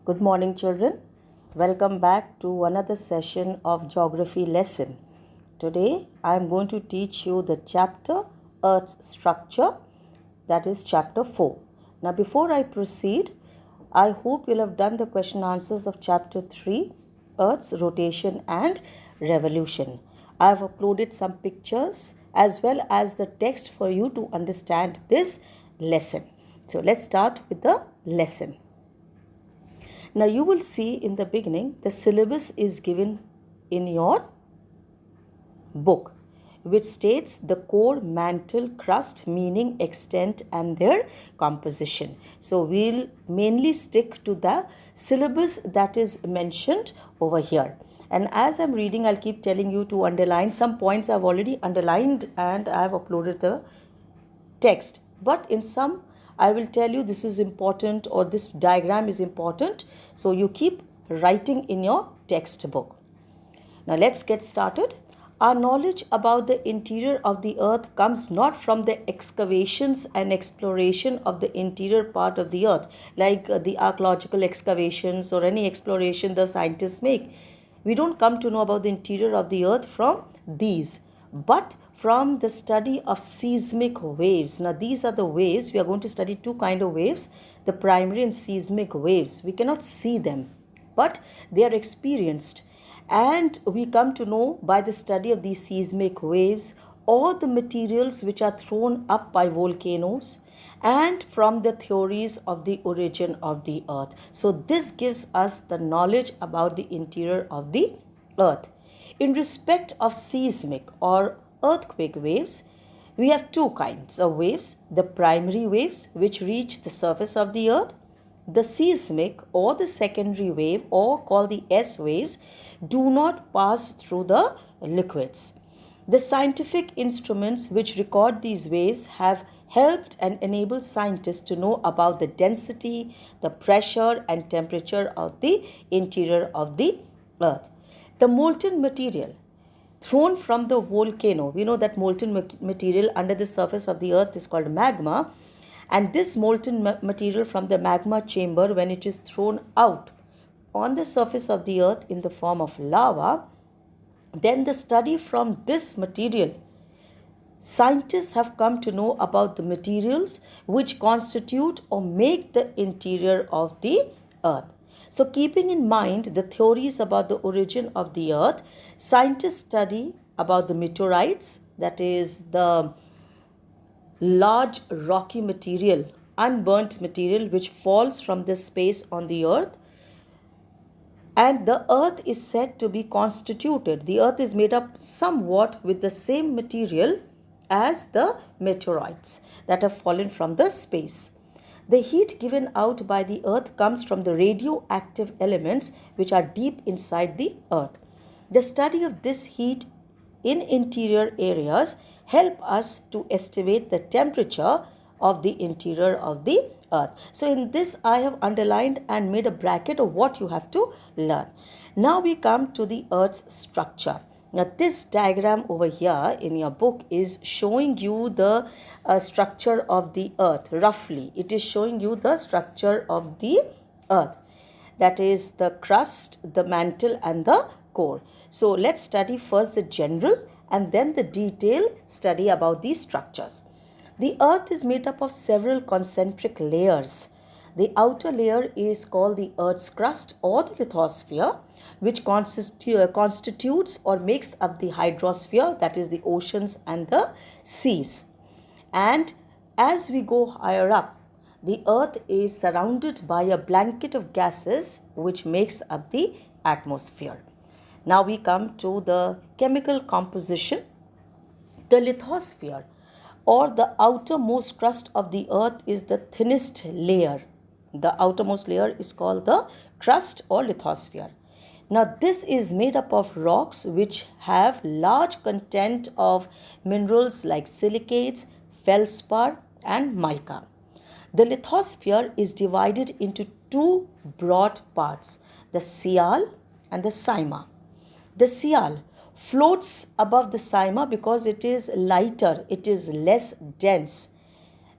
Good morning, children. Welcome back to another session of geography lesson. Today, I am going to teach you the chapter Earth's Structure, that is chapter 4. Now, before I proceed, I hope you'll have done the question answers of chapter 3, Earth's Rotation and Revolution. I have uploaded some pictures as well as the text for you to understand this lesson. So, let's start with the lesson. Now you will see in the beginning the syllabus is given in your book, which states the core, mantle, crust, meaning, extent and their composition. So we'll mainly stick to the syllabus that is mentioned over here. And as I'm reading, I'll keep telling you to underline. Some points I've already underlined and I've uploaded the text. But in some, I will tell you this is important or this diagram is important. So you keep writing in your textbook. Now let's get started. Our knowledge about the interior of the earth comes not from the excavations and exploration of the interior part of the earth, like the archaeological excavations or any exploration the scientists make. We don't come to know about the interior of the earth from these, but from the study of seismic waves. Now these are the waves. We are going to study two kinds of waves, the primary and seismic waves. We cannot see them, but they are experienced. And we come to know by the study of these seismic waves all the materials which are thrown up by volcanoes and from the theories of the origin of the earth. So this gives us the knowledge about the interior of the earth. In respect of seismic or earthquake waves, we have two kinds of waves: the primary waves which reach the surface of the earth. The seismic or the secondary wave, or called the S waves, do not pass through the liquids. The scientific instruments which record these waves have helped and enabled scientists to know about the density, the pressure and temperature of the interior of the earth. The molten material thrown from the volcano, we know that molten material under the surface of the earth is called magma, and this molten material from the magma chamber, when it is thrown out on the surface of the earth in the form of lava, then the study from this material, scientists have come to know about the materials which constitute or make the interior of the earth. So keeping in mind the theories about the origin of the earth, scientists study about the meteorites, that is the large rocky material, unburnt material which falls from the space on the earth. And the earth is said to be constituted. The earth is made up somewhat with the same material as the meteorites that have fallen from the space. The heat given out by the earth comes from the radioactive elements which are deep inside the earth. The study of this heat in interior areas help us to estimate the temperature of the interior of the earth. So in this I have underlined and made a bracket of what you have to learn. Now we come to the earth's structure. Now this diagram over here in your book is showing you the structure of the earth roughly. It is showing you the structure of the earth, that is the crust, the mantle and the core. So let's study first the general and then the detailed study about these structures. The earth is made up of several concentric layers. The outer layer is called the earth's crust or the lithosphere, which constitutes or makes up the hydrosphere, that is the oceans and the seas. And as we go higher up, the earth is surrounded by a blanket of gases which makes up the atmosphere. Now we come to the chemical composition. The lithosphere or the outermost crust of the earth is the thinnest layer. The outermost layer is called the crust or lithosphere. Now this is made up of rocks which have large content of minerals like silicates, feldspar and mica. The lithosphere is divided into two broad parts, the Sial and the Sima. The Sial floats above the Sima because it is lighter, it is less dense.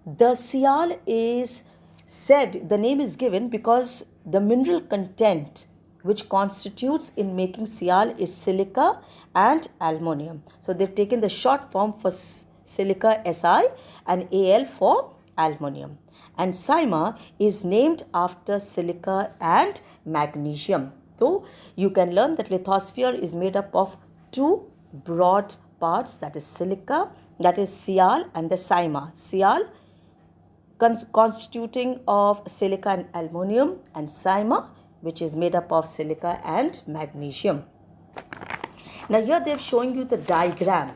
The Sial is Said the name is given because the mineral content which constitutes in making Sial is silica and aluminium. So they've taken the short form for silica Si and Al for aluminium. And Sima is named after silica and magnesium. So you can learn that lithosphere is made up of two broad parts, that is silica, that is Sial, and the Sima. Sial constituting of silica and aluminium, and Sima which is made up of silica and magnesium. Now here they are showing you the diagram.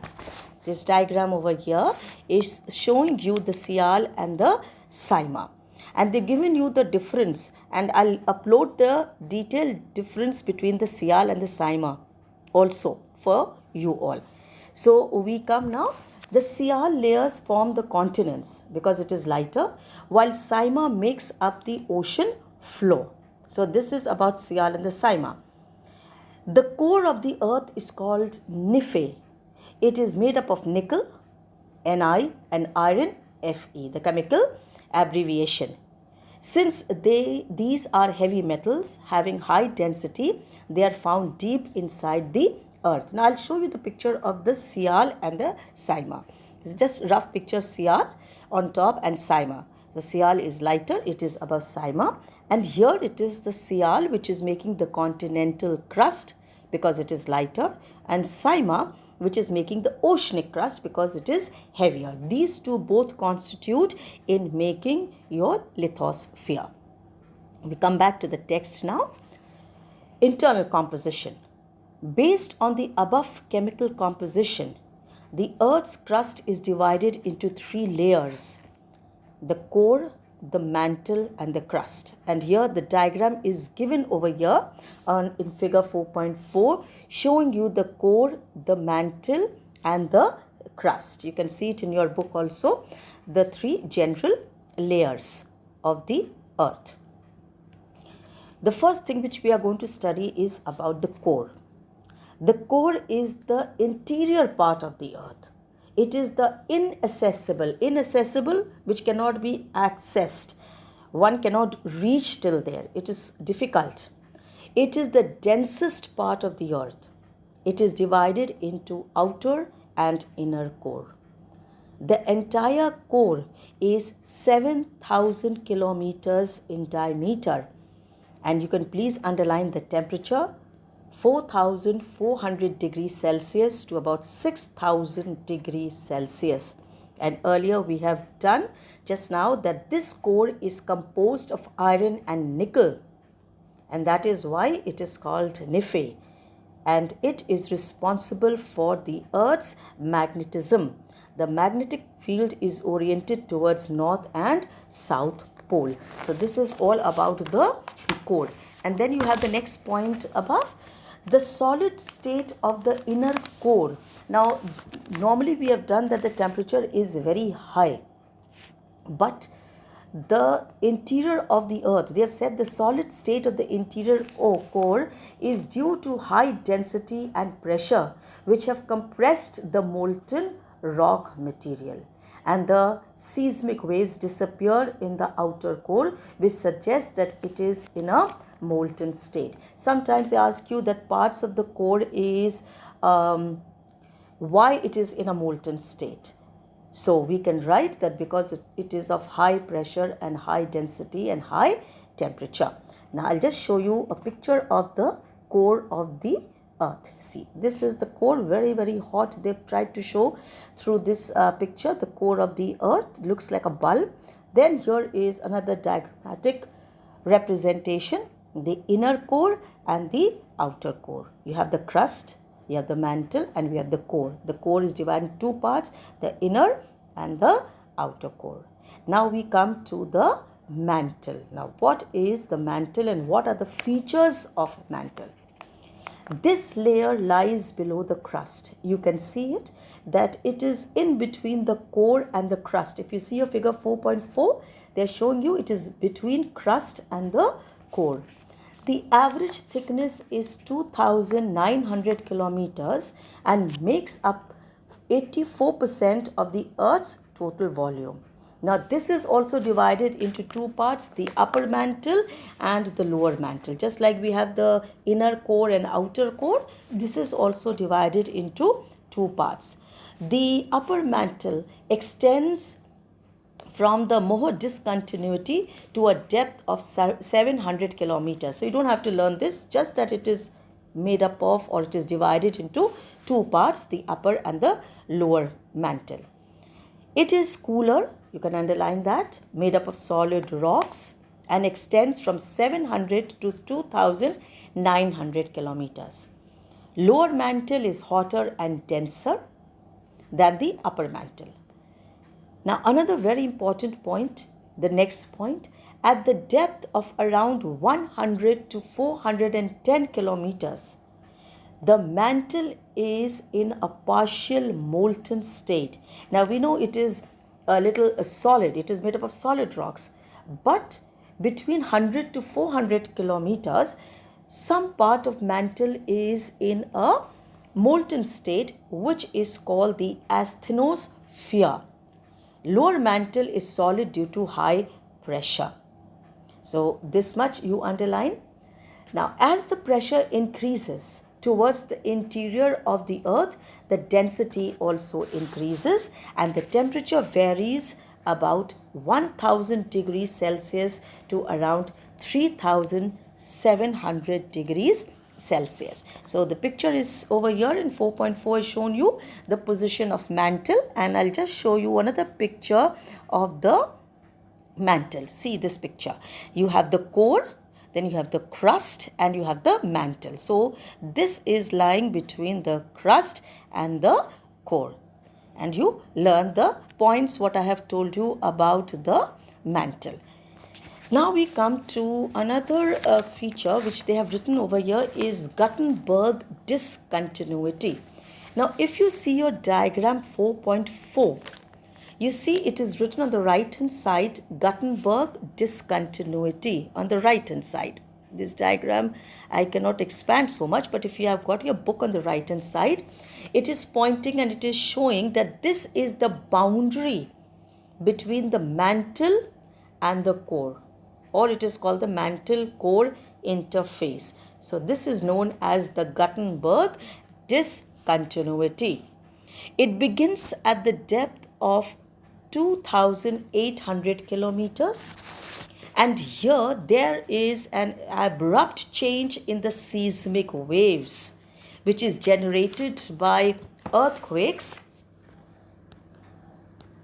This diagram over here is showing you the Sial and the Sima. And they've given you the difference, and I'll upload the detailed difference between the Sial and the Sima also for you all. So we come now. The Sial layers form the continents because it is lighter, while Sima makes up the ocean floor. So this is about Sial and the Sima. The core of the earth is called Nife. It is made up of nickel, Ni, and iron, Fe, the chemical abbreviation. Since these are heavy metals having high density, they are found deep inside the earth. Now I'll show you the picture of the Sial and the Sima. It's just a rough picture of Sial on top and Sima. The Sial is lighter, it is above Sima, and here it is the Sial which is making the continental crust because it is lighter, and Sima which is making the oceanic crust because it is heavier. These two both constitute in making your lithosphere. We come back to the text now. Internal composition. Based on the above chemical composition, the Earth's crust is divided into three layers: the core, the mantle, and the crust. And here the diagram is given over here in figure 4.4, showing you the core, the mantle, and the crust. You can see it in your book also, the three general layers of the earth. The first thing which we are going to study is about the core. The core is the interior part of the earth. It is the inaccessible which cannot be accessed. One cannot reach till there. It is difficult. It is the densest part of the earth. It is divided into outer and inner core. The entire core is 7,000 kilometers in diameter, and you can please underline the temperature, 4,400 degrees Celsius to about 6,000 degrees Celsius. And earlier we have done just now that this core is composed of iron and nickel, and that is why it is called Nife, and it is responsible for the Earth's magnetism. The magnetic field is oriented towards north and south pole. So this is all about the core. And then you have the next point above, the solid state of the inner core. Now normally we have done that the temperature is very high, but the interior of the earth, they have said the solid state of the interior core is due to high density and pressure which have compressed the molten rock material, and the seismic waves disappear in the outer core, which suggests that it is in a molten state. Sometimes they ask you that parts of the core is why it is in a molten state. So we can write that because it is of high pressure and high density and high temperature. Now I'll just show you a picture of the core of the earth. See, this is the core, very very hot. They've tried to show through this picture the core of the earth. It looks like a bulb. Then here is another diagrammatic representation, the inner core and the outer core. You have the crust, you have the mantle, and we have the core. The core is divided in two parts, the inner and the outer core. Now we come to the mantle. Now what is the mantle and what are the features of mantle? This layer lies below the crust. You can see it, that it is in between the core and the crust. If you see your figure 4.4, they are showing you it is between crust and the core. The average thickness is 2,900 kilometers and makes up 84% of the Earth's total volume. Now this is also divided into two parts, the upper mantle and the lower mantle. Just like we have the inner core and outer core, this is also divided into two parts. The upper mantle extends from the Moho discontinuity to a depth of 700 kilometers. So you don't have to learn this, just that it is made up of, or it is divided into two parts, the upper and the lower mantle. It is cooler, you can underline that, made up of solid rocks, and extends from 700 to 2900 kilometers. Lower mantle is hotter and denser than the upper mantle. Now another very important point, the next point, at the depth of around 100 to 410 kilometers, the mantle is in a partial molten state. Now we know it is a little solid, it is made up of solid rocks, but between 100 to 400 kilometers, some part of mantle is in a molten state, which is called the asthenosphere. Lower mantle is solid due to high pressure. So this much you underline. Now as the pressure increases towards the interior of the earth, the density also increases and the temperature varies about 1000 degrees Celsius to around 3700 degrees Celsius. So the picture is over here in 4.4 is shown you the position of mantle, and I'll just show you another picture of the mantle. See this picture. You have the core, then you have the crust, and you have the mantle. So this is lying between the crust and the core, and you learn the points what I have told you about the mantle. Now we come to another feature which they have written over here is Gutenberg discontinuity. Now if you see your diagram 4.4, you see it is written on the right hand side, Gutenberg discontinuity on the right hand side. This diagram I cannot expand so much, but if you have got your book on the right hand side, it is pointing and it is showing that this is the boundary between the mantle and the core, or it is called the mantle core interface. So this is known as the Gutenberg discontinuity. It begins at the depth of 2800 kilometers, and here there is an abrupt change in the seismic waves which is generated by earthquakes,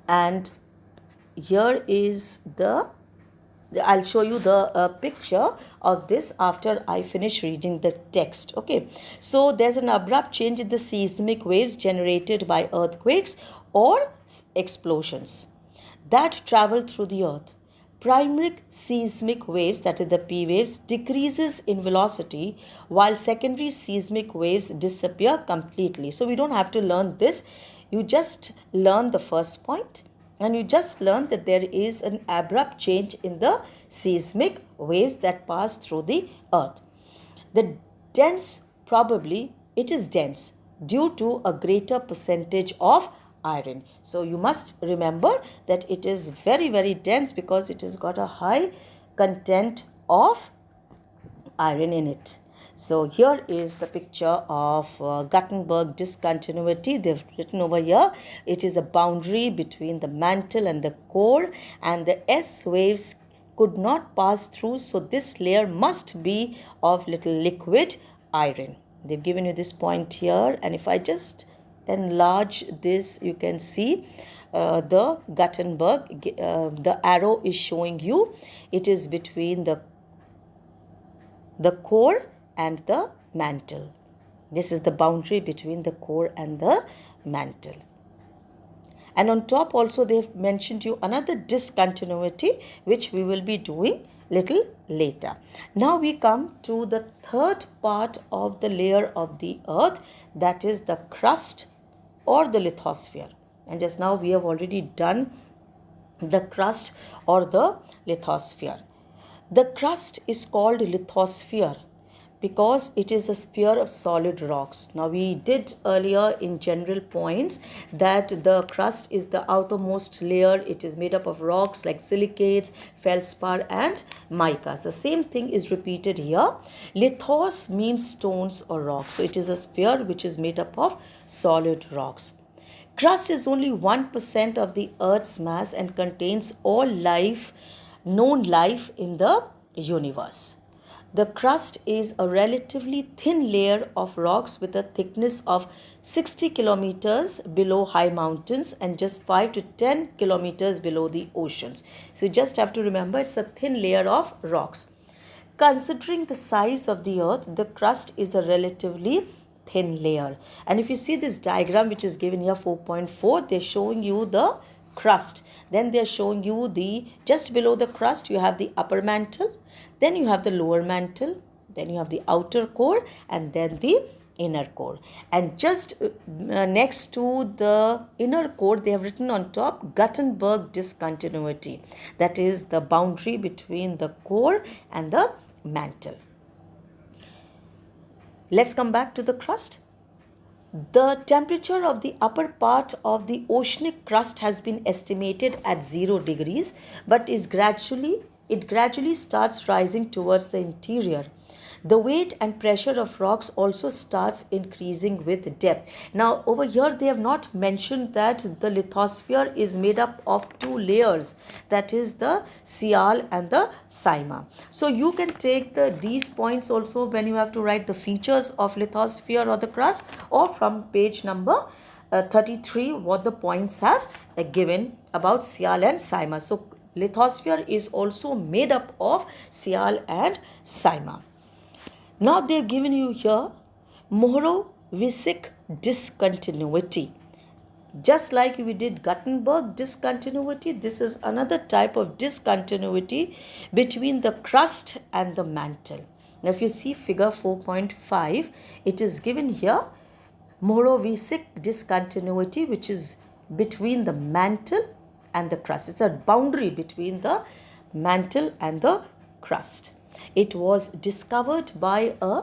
and here is I'll show you the picture of this after I finish reading the text. Okay, so there's an abrupt change in the seismic waves generated by earthquakes or explosions that travel through the earth. Primary seismic waves, that is the P waves, decreases in velocity while secondary seismic waves disappear completely. So we don't have to learn this. You just learn the first point, and you just learn that there is an abrupt change in the seismic waves that pass through the earth. The dense, probably it is dense due to a greater percentage of iron. So you must remember that it is very, very dense because it has got a high content of iron in it. So here is the picture of Gutenberg discontinuity. They've written over here, it is the boundary between the mantle and the core, and the S waves could not pass through, so this layer must be of little liquid iron. They've given you this point here, and if I just enlarge this, you can see the Gutenberg, the arrow is showing you it is between the core and the mantle. This is the boundary between the core and the mantle. And on top also they have mentioned you another discontinuity which we will be doing little later. Now we come to the third part of the layer of the earth, that is the crust or the lithosphere. And just now we have already done the crust or the lithosphere. The crust is called lithosphere because it is a sphere of solid rocks. Now, we did earlier in general points that the crust is the outermost layer. It is made up of rocks like silicates, feldspar and mica. The same thing is repeated here. Lithos means stones or rocks. So it is a sphere which is made up of solid rocks. Crust is only 1% of the Earth's mass and contains all life, known life in the universe. The crust is a relatively thin layer of rocks with a thickness of 60 kilometers below high mountains and just 5 to 10 kilometers below the oceans. So you just have to remember it's a thin layer of rocks. Considering the size of the earth, the crust is a relatively thin layer. And if you see this diagram which is given here 4.4, they're showing you the crust. Then they're showing you the, just below the crust you have the upper mantle. Then you have the lower mantle, then you have the outer core and then the inner core. And just next to the inner core, they have written on top Gutenberg discontinuity. That is the boundary between the core and the mantle. Let's come back to the crust. The temperature of the upper part of the oceanic crust has been estimated at 0 degrees, but it gradually starts rising towards the interior. The weight and pressure of rocks also starts increasing with depth. Now over here they have not mentioned that the lithosphere is made up of 2 layers, that is the Sial and the Saima. So you can take these points also when you have to write the features of lithosphere or the crust, or from page number 33 what the points have given about Sial and Saima. So lithosphere is also made up of Sial and Saima. Now they have given you here Mohorovičić discontinuity. Just like we did Gutenberg discontinuity, this is another type of discontinuity between the crust and the mantle. Now if you see figure 4.5, it is given here Mohorovičić discontinuity, which is between the mantle and the crust. It's a boundary between the mantle and the crust. It was discovered by a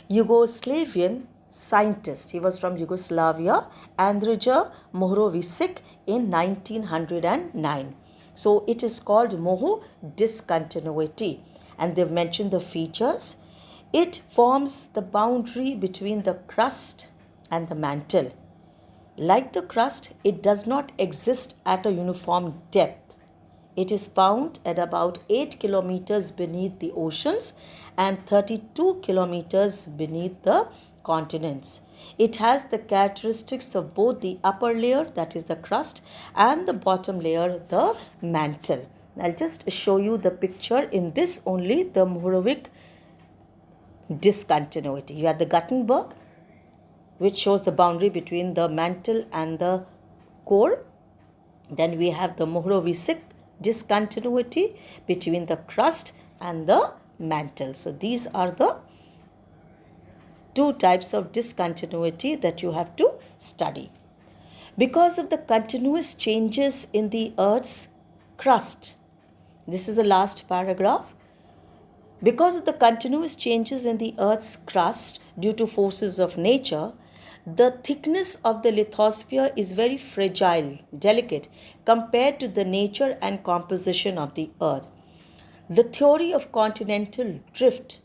Yugoslavian scientist. He was from Yugoslavia, Andrija Mohorovičić, in 1909. So it is called Moho discontinuity, and they've mentioned the features. It forms the boundary between the crust and the mantle. Like the crust, it does not exist at a uniform depth. It is found at about 8 kilometers beneath the oceans and 32 kilometers beneath the continents. It has the characteristics of both the upper layer, that is the crust, and the bottom layer, the mantle. I'll just show you the picture in this only, the Mohorovičić discontinuity. You have the Gutenberg, which shows the boundary between the mantle and the core. Then we have the Mohorovičić discontinuity between the crust and the mantle. So these are the 2 types of discontinuity that you have to study. Because of the continuous changes in the Earth's crust, this is the last paragraph. Because of the continuous changes in the Earth's crust due to forces of nature, the thickness of the lithosphere is very fragile, delicate, compared to the nature and composition of the Earth. The theory of continental drift,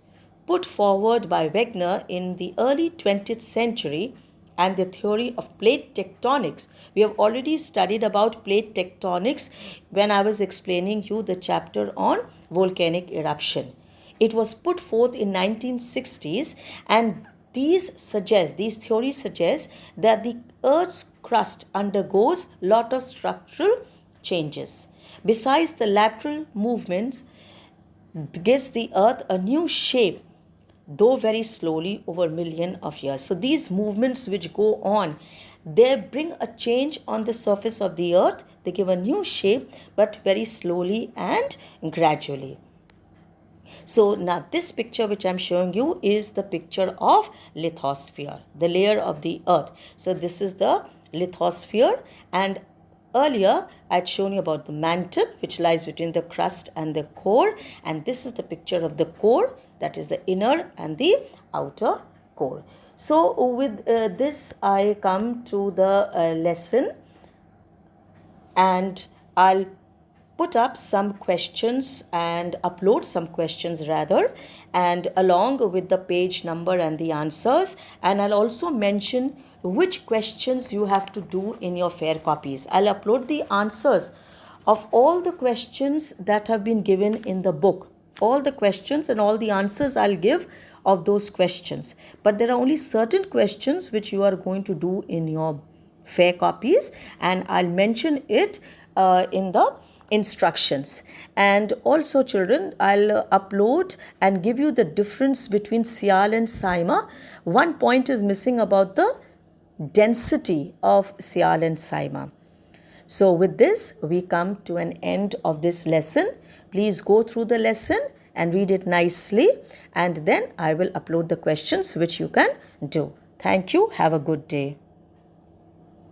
put forward by Wegener in the early 20th century, and the theory of plate tectonics. We have already studied about plate tectonics when I was explaining you the chapter on volcanic eruption. It was put forth in 1960s, and these theories suggest that the Earth's crust undergoes lot of structural changes. Besides, the lateral movements gives the Earth a new shape, though very slowly over millions of years. So these movements which go on, they bring a change on the surface of the Earth. They give a new shape, but very slowly and gradually. So now this picture which I am showing you is the picture of lithosphere, the layer of the Earth. So this is the lithosphere, and earlier I had shown you about the mantle which lies between the crust and the core, and this is the picture of the core that is the inner and the outer core. So with this I come to the lesson, and I'll put up some questions and upload some questions rather, and along with the page number and the answers, and I'll also mention which questions you have to do in your fair copies. I'll upload the answers of all the questions that have been given in the book, all the questions and all the answers I'll give of those questions, but there are only certain questions which you are going to do in your fair copies, and I'll mention it in the instructions. And also children, I'll upload and give you the difference between Sial and Saima. One point is missing about the density of Sial and Saima. So with this we come to an end of this lesson. Please go through the lesson and read it nicely, and then I will upload the questions which you can do. Thank you. Have a good day.